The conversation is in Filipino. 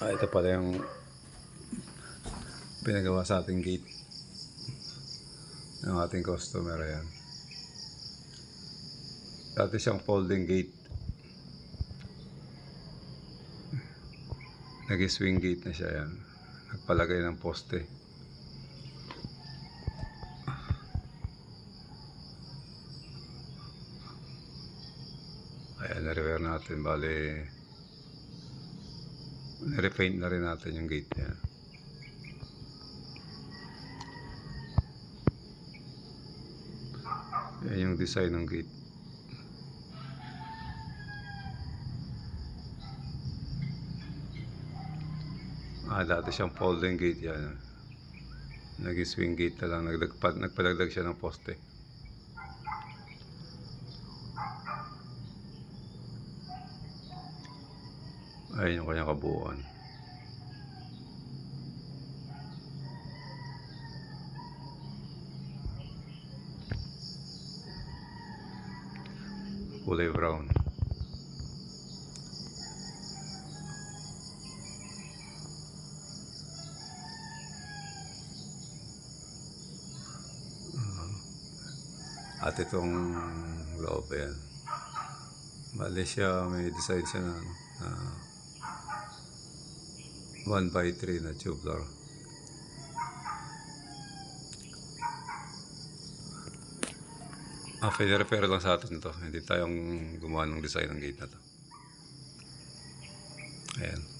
Ito pala yung pinagawa sa ating gate ng ating customer. Ayan. Dati siyang folding gate. Nag-swing gate na siya. Ayan. Nagpalagay ng poste. Ayan, na-repair natin. Bale, na-repaint na rin natin yung gate niya. Ayan yung design ng gate. Dati siyang folding gate yan. Nag-swing gate na lang. Nagpalagdag siya ng poste. Ayan yung kanyang kabuuan. Kulay brown. At itong loob, yan. Bale siya, may design siya na 1x3 na tubular. Pwede-repair lang sa atin ito. Hindi tayong gumawa ng design ng gate na to. Ayan.